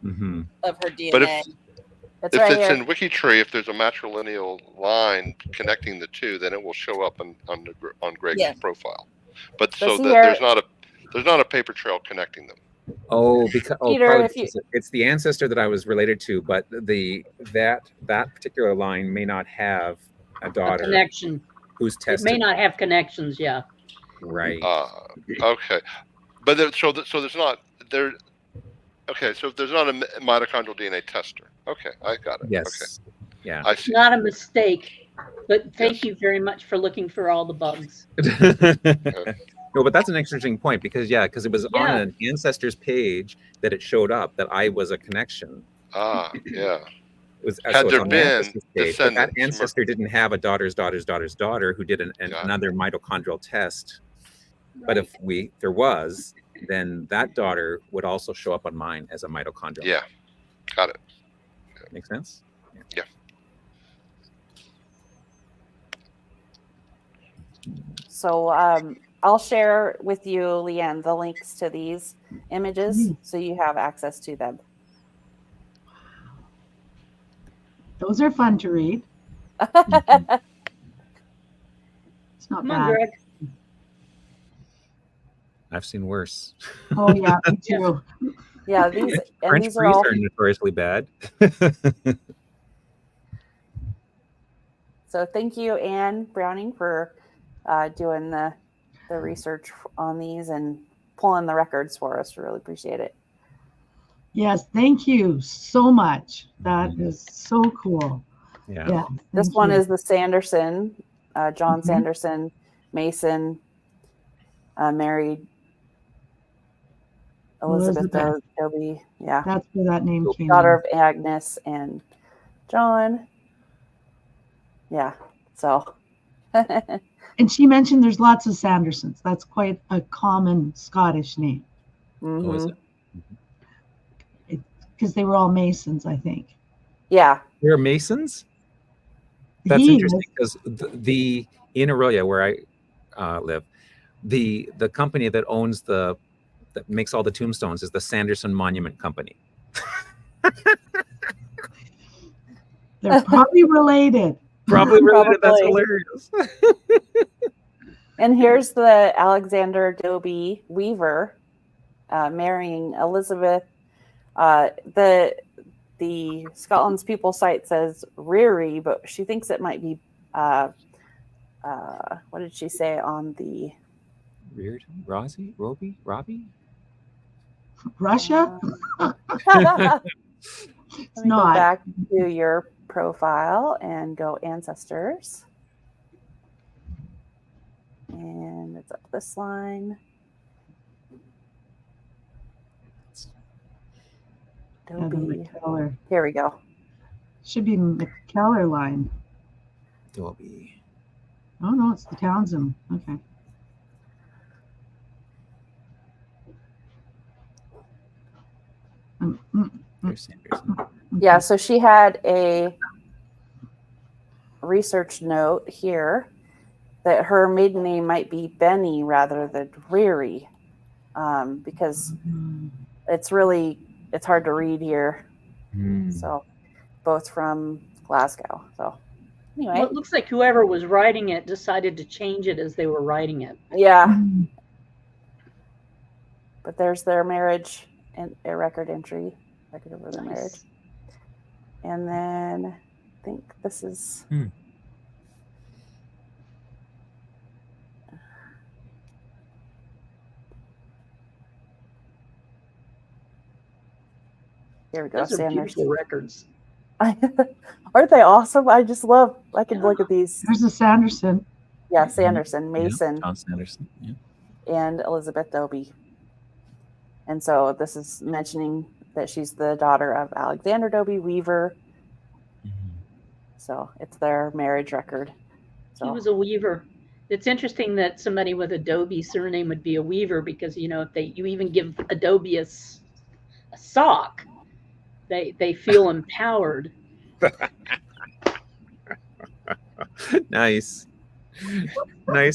Mm-hmm. of her DNA. But if It's if right it's here. in WikiTree, if there's a matrilineal line connecting the two, then it will show up on Greg's Yeah. profile. But So so see that here- there's not a paper trail connecting them. Oh, because Peter, probably if you- because it's the ancestor that I was related to, but that particular line may not have a A daughter connection. who's It tested. may not have connections. Yeah. Right. Okay, but so there's not there. Okay, so if there's not a mitochondrial DNA tester. Okay, I got it. Yes. Yeah. Okay, I It's see. not a mistake. But thank Yes. you very much for looking for all the bugs. No, but that's an interesting point because it was on Yeah. an ancestors page that it showed up that I was a connection. Yeah. It was, Had so it's there on the been ancestors page, but that descendants, ancestor didn't have a daughter's daughter who did Got it. another mitochondrial test. But Right. if there was, then that daughter would also show up on mine as a mitochondrial. Yeah, got it. Make sense? Yeah. So I'll share with you, Lianne, the links to these images so you have access to them. Those are fun to read. It's not Come on, bad. Greg. I've seen worse. Oh yeah, me too. Yeah, these and French these are priests all are notoriously bad. so thank you, Anne Browning, for doing the research on these and pulling the records for us. We really appreciate it. Yes, thank you so much. That is so cool. Yeah. Yeah. This thank one you. is the Sanderson, John Mhm. Sanderson, Mason, married Elizabeth Dobie. Yeah. That's where that name came. Daughter of Agnes and John. Yeah. So And she mentioned there's lots of Sandersons. That's quite a common Scottish name Oh, is mhm. it? because they were all Masons, I think. Yeah. They're Masons? That's He interesting was- because the in Aurelia where I live, the company that owns that makes all the tombstones is the Sanderson Monument Company. They're probably related. Probably related. That's Probably. hilarious. And here's the Alexander Dobie Weaver marrying Elizabeth. The Scotland's People site says Riri, but she thinks it might be what did she say on the Reardon? Robbie? Russia? Let It's me go not. back to your profile and go ancestors. And it's up this line. Heather Dobie. McKellar. Here we go. Should be McKellar line. Dobie. Oh no, it's the Townsend. Okay. There's Sanderson. Yeah, so she had a research note here that her maiden name might be Benny rather than Dreary, because it's hard to read here. So both from Glasgow. So anyway, Well, it looks like whoever was writing it decided to change it as they were writing it. yeah. But there's their marriage and a record over their marriage. And then I think this is here we go. Those are beautiful records. Aren't they awesome? I can look at these. There's a Sanderson. Yeah, Sanderson, Mason, John Sanderson. Yeah. and Elizabeth Dobie. And so this is mentioning that she's the daughter of Alexander Dobie, weaver. So it's their marriage record. So. He was a weaver. It's interesting that somebody with Adobe surname would be a weaver because, if you even give Adobe a sock, they feel empowered. Nice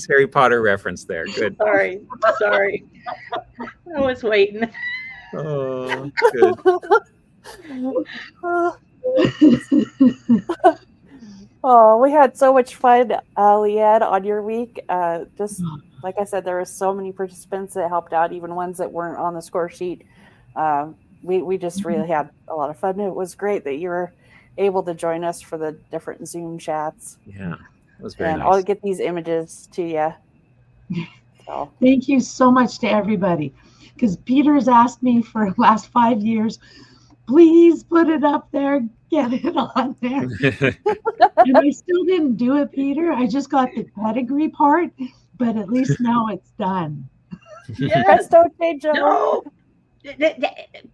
Harry Potter reference there. Good. Sorry. I was waiting. Oh, good. Oh, we had so much fun, Lianne, on your week. Just like I said, there were so many participants that helped out, even ones that weren't on the score sheet. We just really had a lot of fun. It was great that you were able to join us for the different Zoom chats. Yeah, it was very and nice. I'll get these images to you. So. Thank you so much to everybody. Because Peter's asked me for the last 5 years, please put it up there, get it on there. And I still didn't do it, Peter. I just got the pedigree part, but at least now it's done. Yes. No.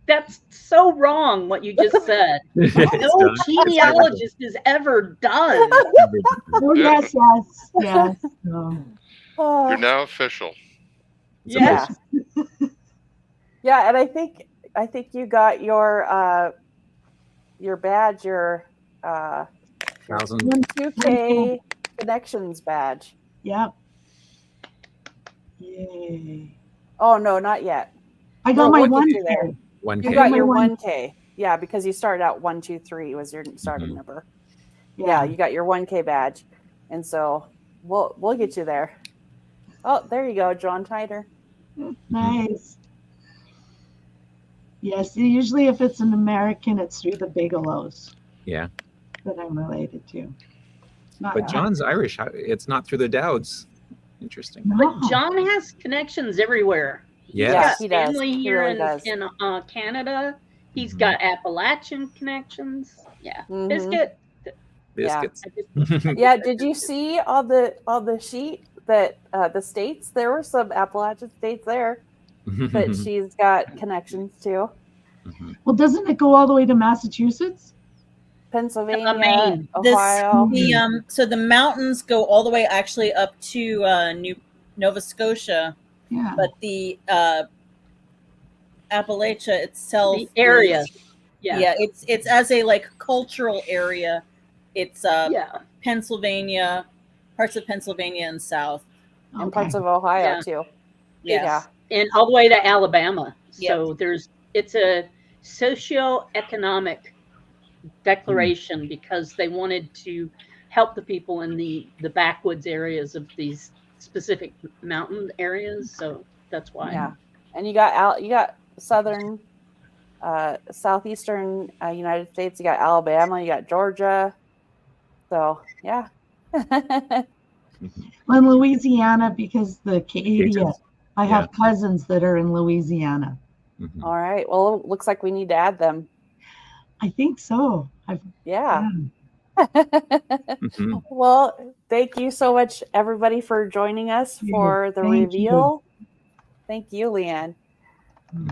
That's so wrong what you just said. No genealogist has ever done. Oh, yes. No. You're now official. Yeah. Yeah, and I think you got your badge, your 2K connections badge. Yep. Yay. Oh no, not yet. I got my 1K. You got your 1K. Yeah, because you started out 1, 2, 3 was your starting number. Yeah, you got your 1K badge. And so we'll get you there. Oh, there you go, John Tyder. Nice. Yes, usually if it's an American, it's through the Bigelows. Yeah. That I'm related to. But John's Irish. It's not through the Dowds. Interesting. No. But John has connections everywhere. Yes. He's got family here in Canada. He's got Appalachian connections. Yeah. Biscuits. Yeah. Did you see on the sheet that the states, there were some Appalachian states there that she's got connections to? Well, doesn't it go all the way to Massachusetts? Pennsylvania, Maine, Ohio. So the mountains go all the way actually up to Nova Scotia. Yeah. But the Appalachia itself, the area, it's as a cultural area. It's Pennsylvania, parts of Pennsylvania and South, and parts of Ohio too. Yes. Yeah, and all the way to Alabama. So it's a socioeconomic declaration because they wanted to help the people in the backwoods areas of these specific mountain areas. So that's why. Yeah, and you got southern, southeastern United States. You got Alabama. You got Georgia. So yeah. Well, in Louisiana, because the Acadia, I have cousins that are in Louisiana. All right. Well, it looks like we need to add them. I think so. Well, thank you so much, everybody, for joining us for the reveal. Thank you, Lianne.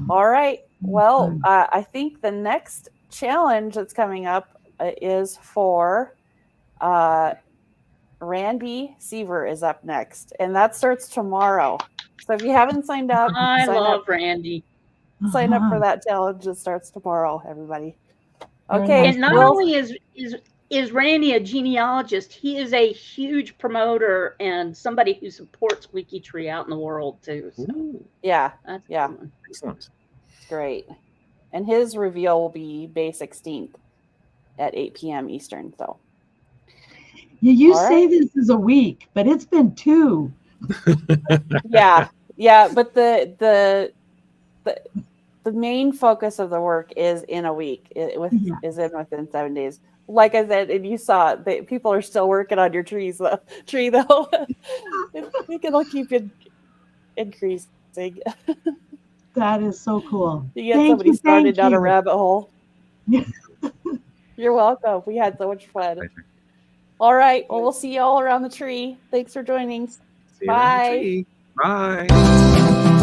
All right. Well, I think the next challenge that's coming up is for Randy Seaver is up next, and that starts tomorrow. So if you haven't signed up, I love Randy. Sign up for Uh-huh. that challenge. It starts tomorrow, everybody. Very Okay. nice. And not Well, only is Randy a genealogist, he is a huge promoter and somebody who supports WikiTree out in the world too. So Ooh, yeah, that's a yeah. good one. excellent. it's great. And his reveal will be May 16th at 8 p.m. Eastern. So You All say right. this is a week, but it's been 2. yeah, but the main focus of the work is in a week. Yeah. Is in within 7 days. Like I said, and you saw people are still working on your tree though. I think it'll keep increasing. That is so cool. You get Thank somebody you. started Thank down a you. rabbit hole. You're welcome. We had so much fun. Pleasure. All right. Well, we'll see you all around the tree. Thanks for joining. See you around the Bye. tree. Bye.